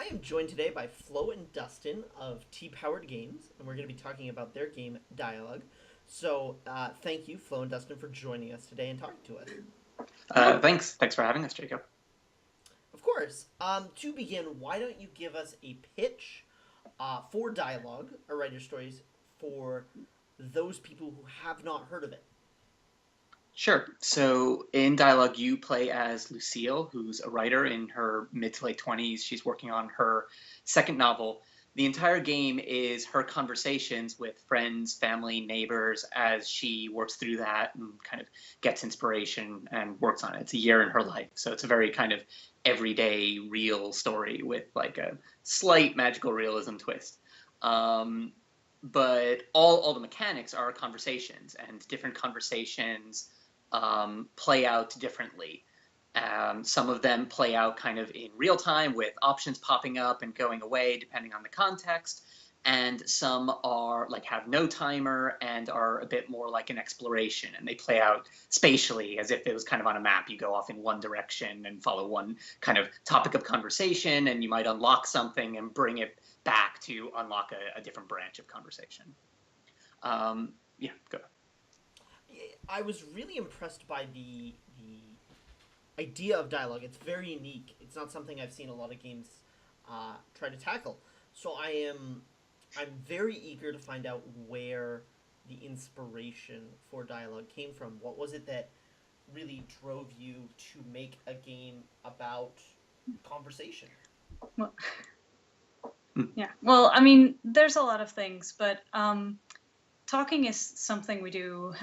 am joined today by Flo and Dustin of T-Powered Games, and we're going to be talking about their game Dialogue. So, thank you, Flo and Dustin, for joining us today and talking to us. Thanks for having us, Jacob. Of course. To begin, why don't you give us a pitch for Dialogue, or write your stories, for those people who have not heard of it? Sure. So in Dialogue, you play as Lucille, who's a writer in her mid to late 20s. She's working on her second novel. The entire game is her conversations with friends, family, neighbors as she works through that and kind of gets inspiration and works on it. It's a year in her life. So it's a very kind of everyday, real story with like a slight magical realism twist. Um, but all the mechanics are conversations, and different conversations play out differently. Some of them play out kind of in real time with options popping up and going away depending on the context. And some are like have no timer and are a bit more like an exploration, and they play out spatially as if it was kind of on a map. You go off in one direction and follow one kind of topic of conversation, and you might unlock something and bring it back to unlock a different branch of conversation. Yeah, go. I was really impressed by the idea of dialogue. It's very unique. It's not something I've seen a lot of games try to tackle. So I'm very eager to find out where the inspiration for dialogue came from. What was it that really drove you to make a game about conversation? Well, yeah. Well, I mean, there's a lot of things, but talking is something we do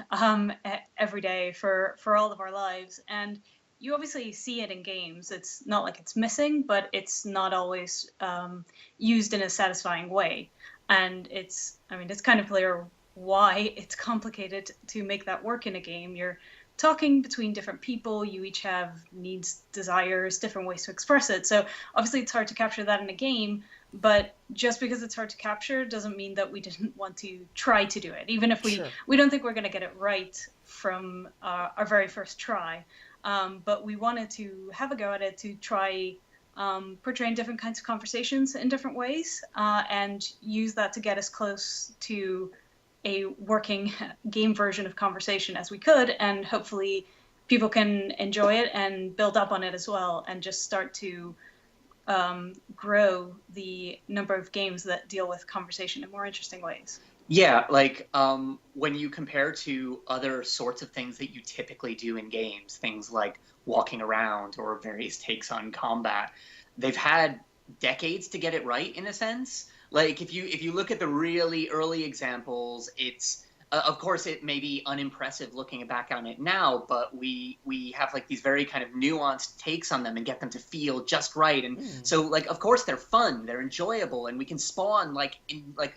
every day for all of our lives, and you obviously see it in games. It's not like it's missing, but it's not always used in a satisfying way. And it's kind of clear why it's complicated to make that work in a game. You're talking between different people. You each have needs, desires, different ways to express it. So obviously it's hard to capture that in a game, but just because it's hard to capture doesn't mean that we didn't want to try to do it. Even if Sure. we don't think we're going to get it right from our very first try. But we wanted to have a go at it to try portraying different kinds of conversations in different ways, and use that to get as close to a working game version of conversation as we could, and hopefully people can enjoy it and build up on it as well, and just start to grow the number of games that deal with conversation in more interesting ways. Yeah, like when you compare to other sorts of things that you typically do in games, things like walking around or various takes on combat, they've had decades to get it right in a sense. Like if you look at the really early examples, it's of course it may be unimpressive looking back on it now, but we have like these very kind of nuanced takes on them and get them to feel just right. And so like of course they're fun, they're enjoyable, and we can spawn like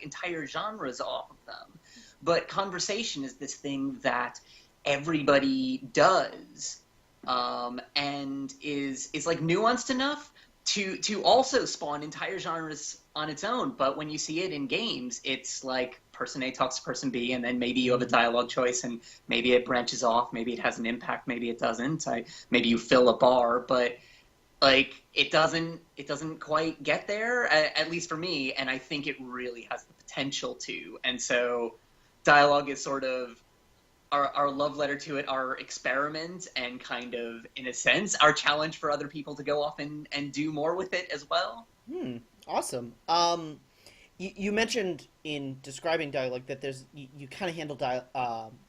entire genres off of them. But conversation is this thing that everybody does, and is like nuanced enough to also spawn entire genres on its own. But when you see it in games, it's like person A talks to person B, and then maybe you have a dialogue choice, and maybe it branches off, maybe it has an impact, maybe it doesn't. Maybe you fill a bar, but like it doesn't quite get there, at least for me, and I think it really has the potential to. And so dialogue is sort of our love letter to it, our experiment, and kind of, in a sense, our challenge for other people to go off and do more with it as well. Awesome. You mentioned in describing dialogue that you kind of handle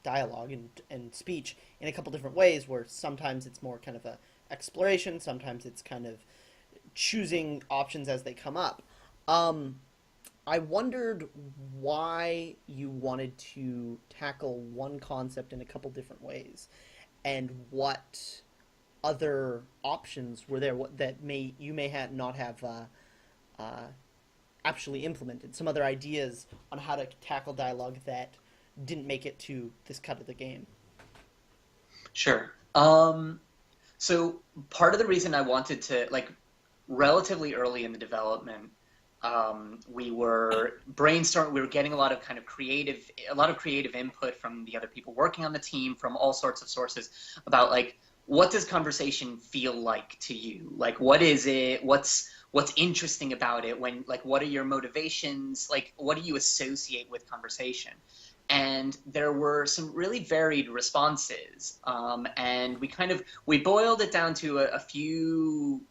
dialogue and speech in a couple different ways, where sometimes it's more kind of a exploration, sometimes it's kind of choosing options as they come up. I wondered why you wanted to tackle one concept in a couple different ways, and what other options were there that you may not have actually implemented. Some other ideas on how to tackle dialogue that didn't make it to this cut of the game. Sure. So part of the reason I wanted to, like, relatively early in the development, we were brainstorming. We were getting a lot of creative input from the other people working on the team, from all sorts of sources, about like, what does conversation feel like to you? Like, what is it? What's what's interesting about it, when like what are your motivations, like what do you associate with conversation. And there were some really varied responses, and we boiled it down to a few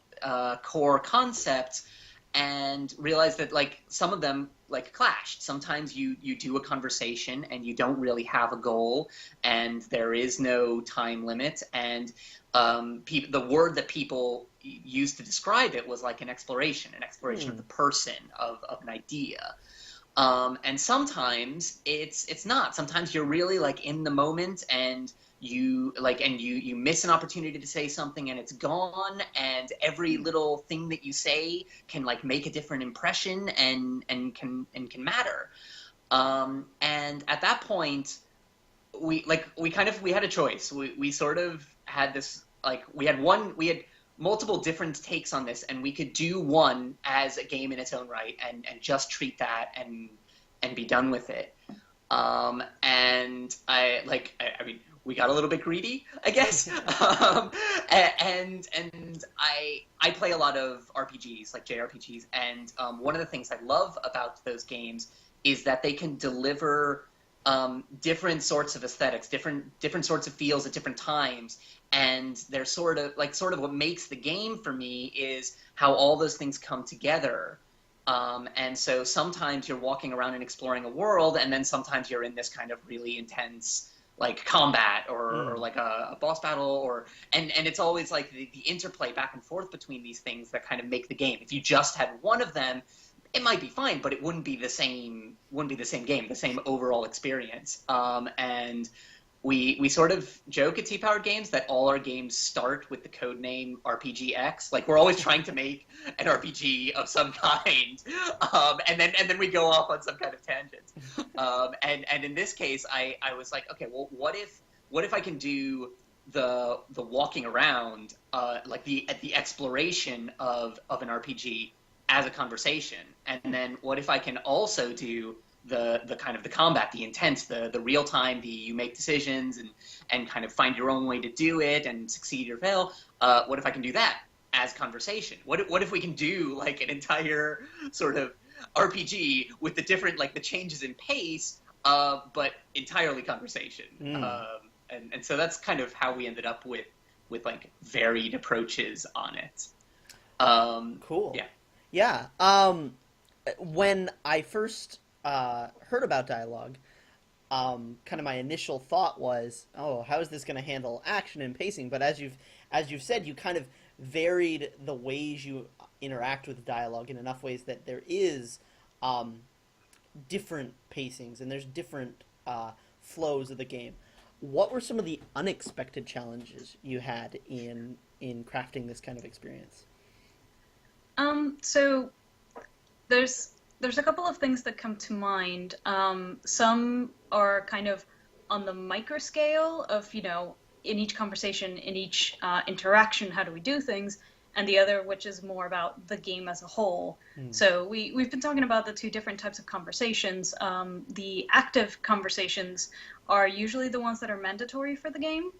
core concepts, and realized that like some of them like clashed. Sometimes you do a conversation and you don't really have a goal, and there is no time limit, and the word that people used to describe it was like an exploration of the person, of an idea. And sometimes it's not. Sometimes you're really like in the moment, and you miss an opportunity to say something and it's gone, and every little thing that you say can like make a different impression and can matter. And at that point, we had a choice. We sort of had this, like we had multiple different takes on this, and we could do one as a game in its own right, and just treat that and be done with it. And I mean, we got a little bit greedy, I guess. And I play a lot of RPGs, like JRPGs, and one of the things I love about those games is that they can deliver different sorts of aesthetics, different sorts of feels at different times. And they're sort of what makes the game for me is how all those things come together. And so sometimes you're walking around and exploring a world, and then sometimes you're in this kind of really intense like combat or like a boss battle, and it's always like the interplay back and forth between these things that kind of make the game. If you just had one of them, it might be fine, but it wouldn't be the same game, the same overall experience. And we sort of joke at T-Powered Games that all our games start with the code name RPGX. Like we're always trying to make an RPG of some kind, and then we go off on some kind of tangent. And in this case, I was like, okay, well, what if I can do the walking around, like the exploration of an RPG as a conversation, and then what if I can also do the kind of the combat, the intense, the real time, you make decisions and kind of find your own way to do it and succeed or fail. What if I can do that as conversation? What if we can do like an entire sort of RPG with the different, like the changes in pace, but entirely conversation. And so that's kind of how we ended up with like varied approaches on it. Cool. Yeah. Yeah. When I first heard about dialogue, kind of my initial thought was, oh, how is this going to handle action and pacing? But as you've said, you kind of varied the ways you interact with dialogue in enough ways that there is different pacings and there's different flows of the game. What were some of the unexpected challenges you had in crafting this kind of experience? So there's a couple of things that come to mind. Some are kind of on the micro scale of, in each conversation, in each interaction, how do we do things? And the other, which is more about the game as a whole. So we've been talking about the two different types of conversations. The active conversations are usually the ones that are mandatory for the game.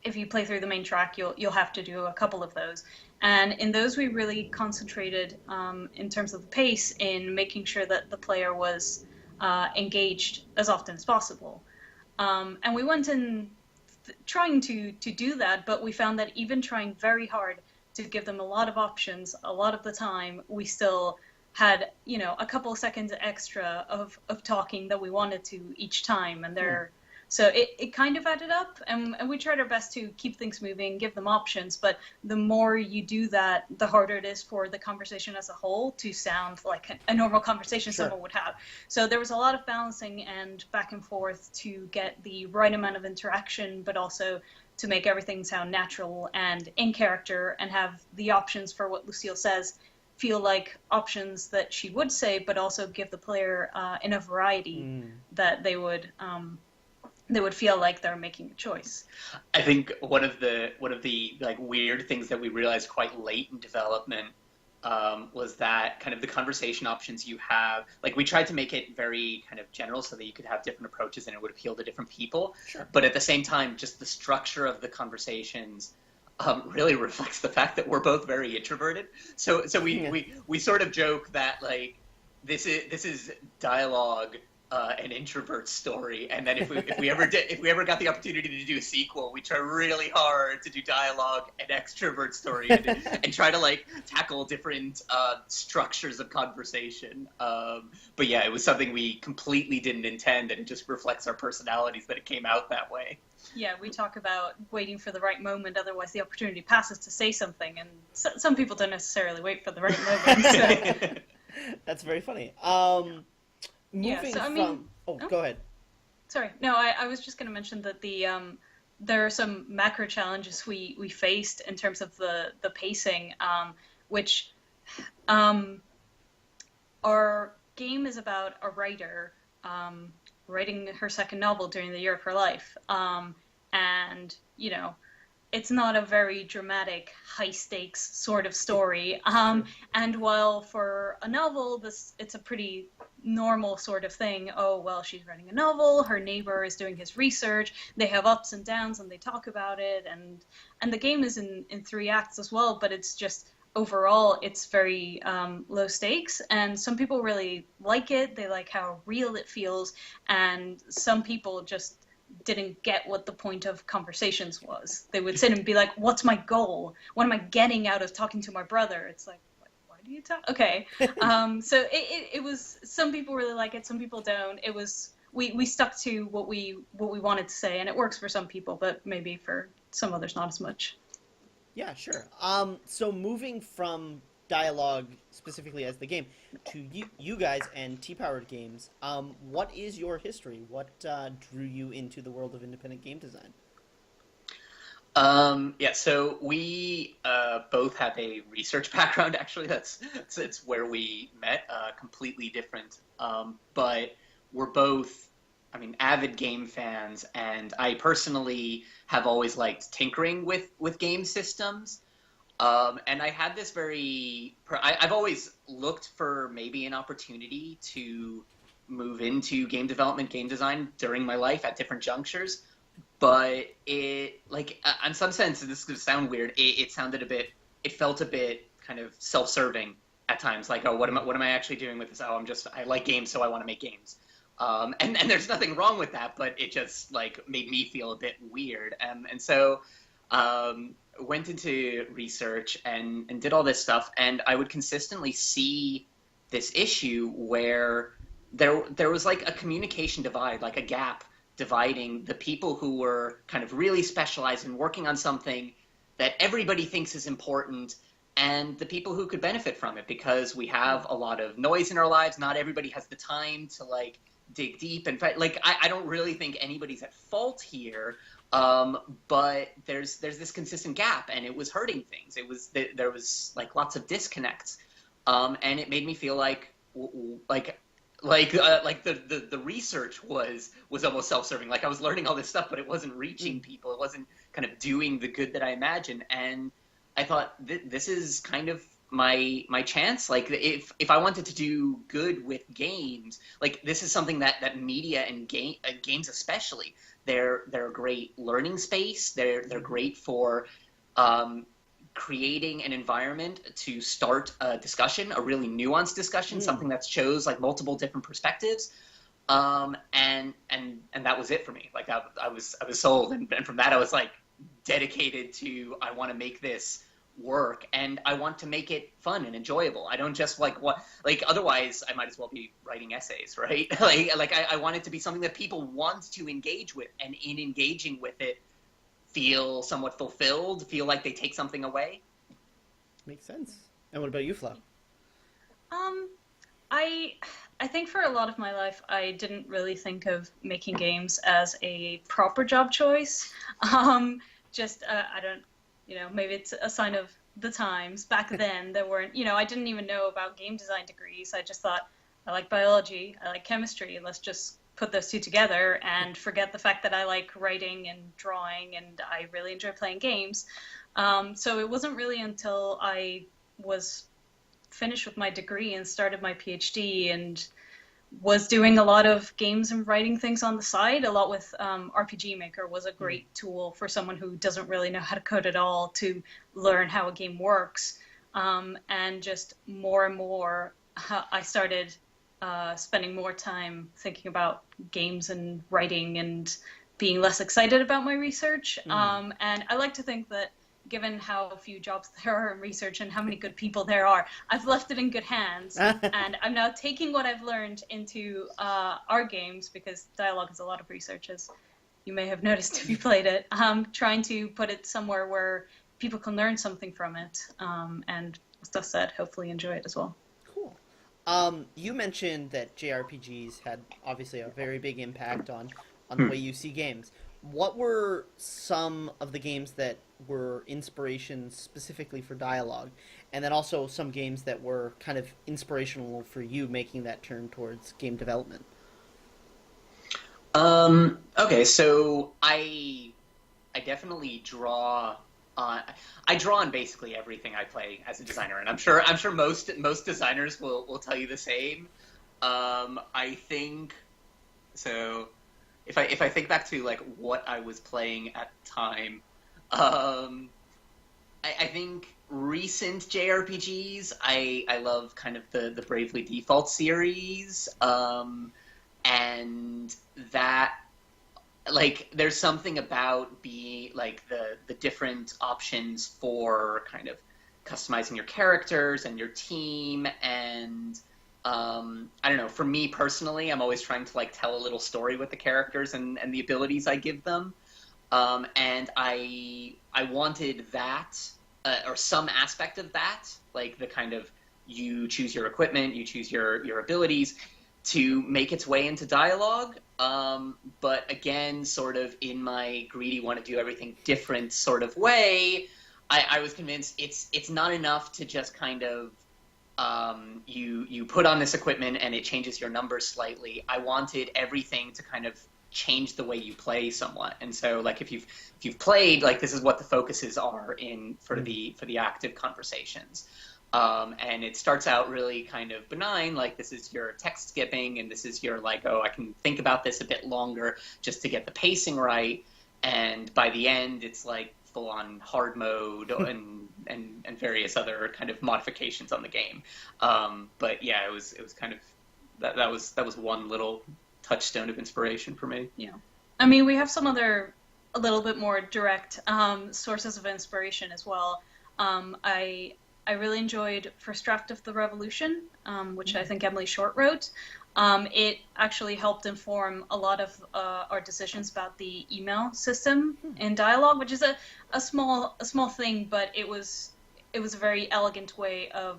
If you play through the main track, you'll have to do a couple of those. And in those, we really concentrated in terms of the pace in making sure that the player was engaged as often as possible. And we went in trying to do that, but we found that even trying very hard to give them a lot of options, a lot of the time, we still had, a couple of seconds extra of talking that we wanted to each time. And so it kind of added up, and we tried our best to keep things moving, give them options, but the more you do that, the harder it is for the conversation as a whole to sound like a normal conversation someone would have. So there was a lot of balancing and back and forth to get the right amount of interaction, but also to make everything sound natural and in character, and have the options for what Lucille says feel like options that she would say, but also give the player enough variety that they would feel like they're making a choice. I think one of the like weird things that we realized quite late in development was that kind of the conversation options you have, like we tried to make it very kind of general so that you could have different approaches and it would appeal to different people. Sure. But at the same time, just the structure of the conversations really reflects the fact that we're both very introverted. So Yeah. we sort of joke that like this is dialogue, an introvert story, and then if we ever got the opportunity to do a sequel, we try really hard to do dialogue and extrovert story, and try to like tackle different structures of conversation. But yeah, it was something we completely didn't intend, and it just reflects our personalities that it came out that way. Yeah, we talk about waiting for the right moment, otherwise the opportunity passes to say something, and some people don't necessarily wait for the right moment. So. That's very funny. Yeah, Moving so I from... mean, Oh, oh, go ahead. sorry. No, I was just going to mention that there are some macro challenges we faced in terms of the pacing, which our game is about a writer writing her second novel during the year of her life, and you know, it's not a very dramatic, high stakes sort of story. And while for a novel, it's a pretty normal sort of thing. Oh, well, she's writing a novel, her neighbor is doing his research, they have ups and downs and they talk about it, and the game is in 3 acts as well, but it's just overall it's very low stakes, and some people really like it. They like how real it feels, and some people just didn't get what the point of conversations was. They would sit and be like, what's my goal? What am I getting out of talking to my brother? It's like, why do you talk? Okay. So it was, some people really like it, some people don't. It was, we stuck to what we wanted to say, and it works for some people, but maybe for some others not as much. Yeah, sure. So moving from dialogue specifically as the game to you guys and T-Powered Games, what is your history? What drew you into the world of independent game design? Yeah, so we both have a research background. Actually, that's where we met. Completely different, but we're both, I mean, avid game fans, and I personally have always liked tinkering with game systems. And I had this I've always looked for maybe an opportunity to move into game development, game design during my life at different junctures. But it, like, in some sense, this is going to sound weird. It felt a bit kind of self-serving at times. Like, oh, what am I actually doing with this? Oh, I like games, so I want to make games. And there's nothing wrong with that, but it just like made me feel a bit weird. And so, went into research and did all this stuff, and I would consistently see this issue where there was like a communication divide, like a gap dividing the people who were kind of really specialized in working on something that everybody thinks is important, and the people who could benefit from it, because we have a lot of noise in our lives. Not everybody has the time to like dig deep and like I don't really think anybody's at fault here. But there's this consistent gap, and it was hurting things. There was like lots of disconnects, and it made me feel like the research was almost self-serving. Like I was learning all this stuff, but it wasn't reaching people. It wasn't kind of doing the good that I imagined. And I thought this is kind of my chance. Like if I wanted to do good with games, like this is something that media and games especially, they're a great learning space. They're great for creating an environment to start a discussion, a really nuanced discussion, something that shows like multiple different perspectives. And that was it for me. Like I was sold, and from that I was like dedicated to, I want to make this work, and I want to make it fun and enjoyable. I don't just like otherwise I might as well be writing essays, right? I want it to be something that people want to engage with, and in engaging with it feel somewhat fulfilled, feel like they take something away. Makes sense. And what about you, Flo? I think for a lot of my life, I didn't really think of making games as a proper job choice. I don't, maybe it's a sign of the times. Back then, there weren't, I didn't even know about game design degrees. I just thought, I like biology, I like chemistry, and let's just put those two together and forget the fact that I like writing and drawing, and I really enjoy playing games. So it wasn't really until I was finished with my degree and started my PhD and was doing a lot of games and writing things on the side. A lot with RPG Maker was a great tool for someone who doesn't really know how to code at all to learn how a game works. And just more and more, I started spending more time thinking about games and writing and being less excited about my research. And I like to think that given how few jobs there are in research and how many good people there are, I've left it in good hands. And I'm now taking what I've learned into our games, because dialogue is a lot of research, as you may have noticed if you played it. Trying to put it somewhere where people can learn something from it. And as Dust said, hopefully enjoy it as well. Cool. You mentioned that JRPGs had obviously a very big impact on the way you see games. What were some of the games that were inspirations specifically for dialogue? And then also some games that were kind of inspirational for you making that turn towards game development? Okay, so I definitely draw on basically everything I play as a designer, and I'm sure most designers will tell you the same. I think so. If I think back to like what I was playing at the time, I think recent JRPGs, I love kind of the Bravely Default series, and that, like, there's something about being like the different options for kind of customizing your characters and your team, and I don't know, for me personally, I'm always trying to like tell a little story with the characters and the abilities I give them. And I wanted that, or some aspect of that, like the kind of, you choose your equipment, you choose your abilities, to make its way into dialogue. But again, sort of in my greedy, want to do everything different sort of way, I was convinced it's not enough to just kind of, you put on this equipment and it changes your numbers slightly. I wanted everything to kind of change the way you play somewhat. And so, like, if you've played, like, this is what the focuses are for the active conversations. And it starts out really kind of benign, like this is your text skipping, and this is your like, oh, I can think about this a bit longer just to get the pacing right. And by the end, it's like full on hard mode and various other kind of modifications on the game. But yeah, it was kind of that was one little touchstone of inspiration for me. Yeah, I mean, we have some other a little bit more direct sources of inspiration as well. I really enjoyed First Draft of the Revolution, which I think Emily Short wrote. It actually helped inform a lot of our decisions about the email system in dialogue, which is a small thing, but it was a very elegant way of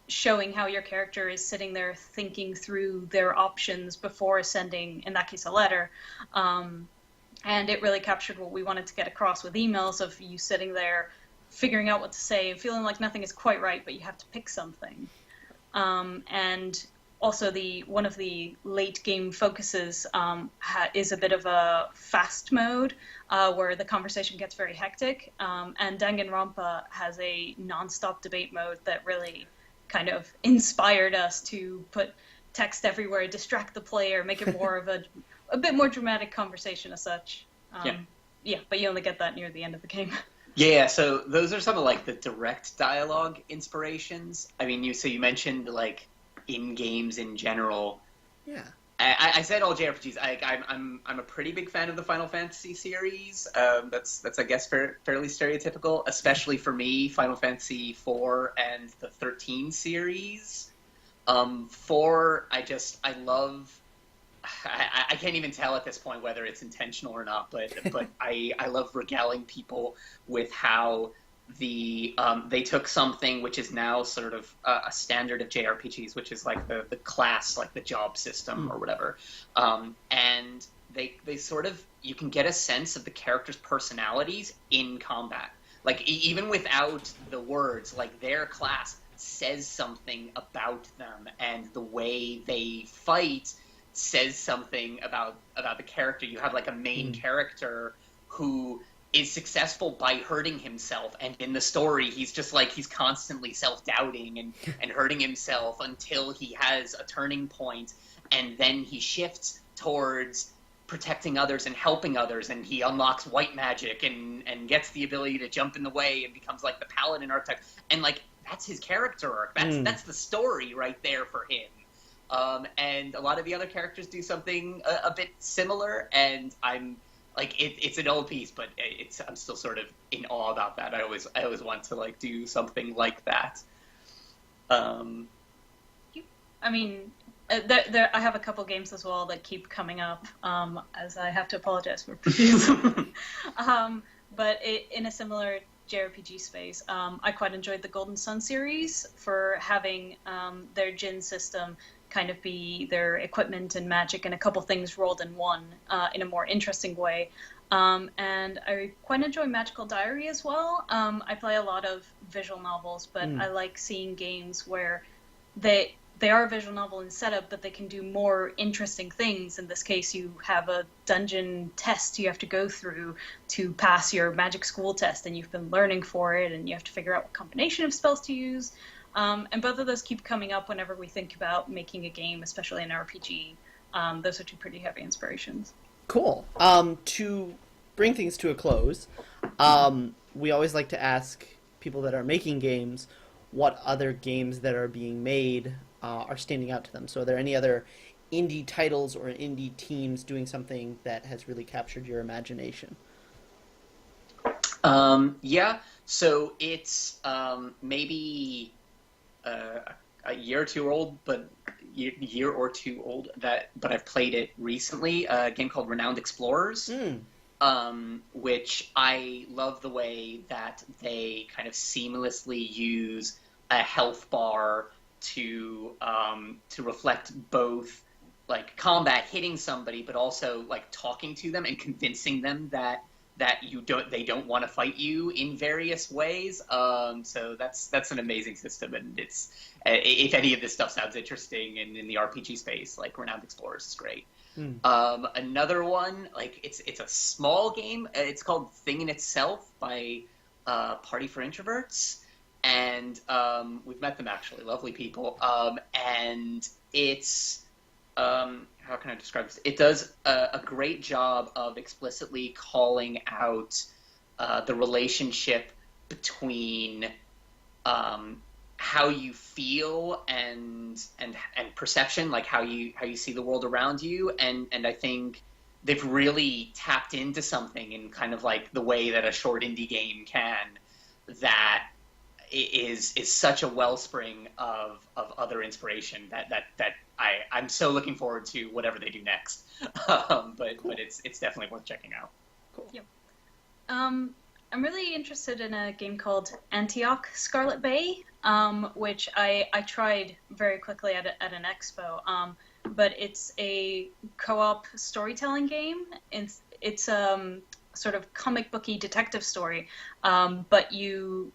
showing how your character is sitting there thinking through their options before sending, in that case, a letter. And it really captured what we wanted to get across with emails, of you sitting there figuring out what to say and feeling like nothing is quite right, but you have to pick something. And also, one of the late game focuses is a bit of a fast mode where the conversation gets very hectic. And Danganronpa has a non-stop debate mode that really kind of inspired us to put text everywhere, distract the player, make it more of a bit more dramatic conversation as such. Yeah, but you only get that near the end of the game. Yeah, so those are some of like the direct dialogue inspirations. I mean, you mentioned like in games in general. Yeah. I said all JRPGs. I'm a pretty big fan of the Final Fantasy series. That's I guess fairly stereotypical, especially for me. Final Fantasy 4 and the 13 series. 4, I love. I can't even tell at this point whether it's intentional or not, but I love regaling people with how they took something which is now sort of a standard of JRPGs, which is like the class, like the job system or whatever, and they sort of, you can get a sense of the characters' personalities in combat, like even without the words, like their class says something about them, and the way they fight says something about the character. You have like a main character who is successful by hurting himself, and in the story he's just like, he's constantly self-doubting and hurting himself until he has a turning point, and then he shifts towards protecting others and helping others, and he unlocks white magic and gets the ability to jump in the way and becomes like the paladin archetype, and like that's his character arc. That's the story right there for him. And a lot of the other characters do something a bit similar, and I'm like, it's an old piece, but I'm still sort of in awe about that. I always want to like do something like that. I mean, I have a couple games as well that keep coming up, as I have to apologize for previous. But in a similar JRPG space, I quite enjoyed the Golden Sun series for having their Jin system kind of be their equipment and magic and a couple things rolled in one in a more interesting way. And I quite enjoy Magical Diary as well. I play a lot of visual novels, but I like seeing games where they are a visual novel in setup, but they can do more interesting things. In this case, you have a dungeon test you have to go through to pass your magic school test, and you've been learning for it, and you have to figure out what combination of spells to use. And both of those keep coming up whenever we think about making a game, especially an RPG. Those are two pretty heavy inspirations. Cool. To bring things to a close, we always like to ask people that are making games what other games that are being made are standing out to them. So are there any other indie titles or indie teams doing something that has really captured your imagination? Yeah, so it's maybe a year or two old, but but I've played it recently. A game called Renowned Explorers, which I love the way that they kind of seamlessly use a health bar to reflect both like combat, hitting somebody, but also like talking to them and convincing them that they don't want to fight you in various ways. So that's an amazing system, and it's if any of this stuff sounds interesting and in the RPG space, like Renowned Explorers is great. Another one, like it's a small game. It's called Thing in Itself by Party for Introverts, and we've met them actually, lovely people. And it's how can I describe this? It does a great job of explicitly calling out the relationship between how you feel and perception, like how you see the world around you, and I think they've really tapped into something in kind of like the way that a short indie game can, that is such a wellspring of other inspiration that I'm so looking forward to whatever they do next. But it's definitely worth checking out. Cool. Yep. I'm really interested in a game called Antioch Scarlet Bay, which I tried very quickly at an expo. But it's a co-op storytelling game. It's sort of comic booky detective story, but you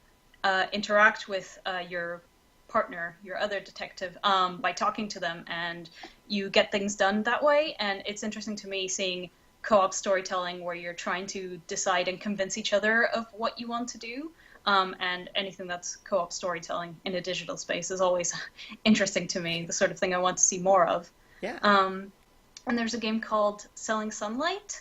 interact with your partner, your other detective, by talking to them, and you get things done that way. And it's interesting to me seeing co-op storytelling where you're trying to decide and convince each other of what you want to do. And anything that's co-op storytelling in a digital space is always interesting to me, the sort of thing I want to see more of. Yeah. And there's a game called Selling Sunlight,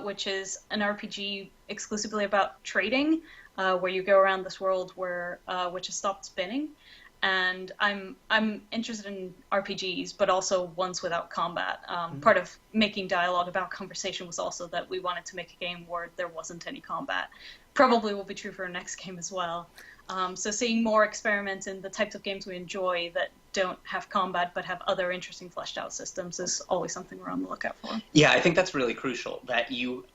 which is an RPG exclusively about trading, where you go around this world where which has stopped spinning. And I'm interested in RPGs, but also ones without combat. Part of making dialogue about conversation was also that we wanted to make a game where there wasn't any combat. Probably will be true for our next game as well. So seeing more experiments in the types of games we enjoy that don't have combat but have other interesting fleshed out systems is always something we're on the lookout for. Yeah, I think that's really crucial, that you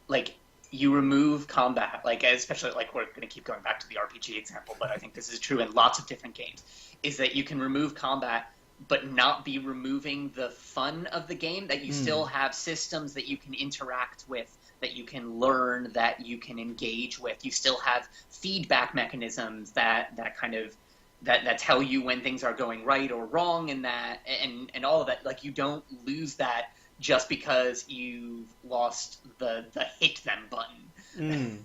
remove combat, like especially like we're going to keep going back to the RPG example, but I think this is true in lots of different games, is that you can remove combat but not be removing the fun of the game, that you still have systems that you can interact with, that you can learn, that you can engage with. You still have feedback mechanisms that kind of that tell you when things are going right or wrong, and all of that. Like, you don't lose that just because you've lost the hit them button.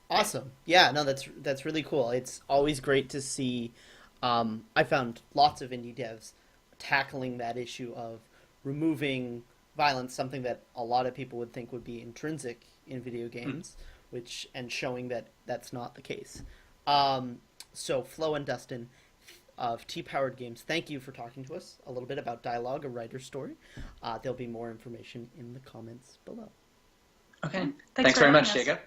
Awesome. Yeah, no, that's really cool. It's always great to see. I found lots of indie devs tackling that issue of removing violence, something that a lot of people would think would be intrinsic in video games, and showing that that's not the case. So Flo and Dustin of T-Powered Games, thank you for talking to us a little bit about Dialogue, a writer's story. There'll be more information in the comments below. Okay. Thanks very much, us. Jacob.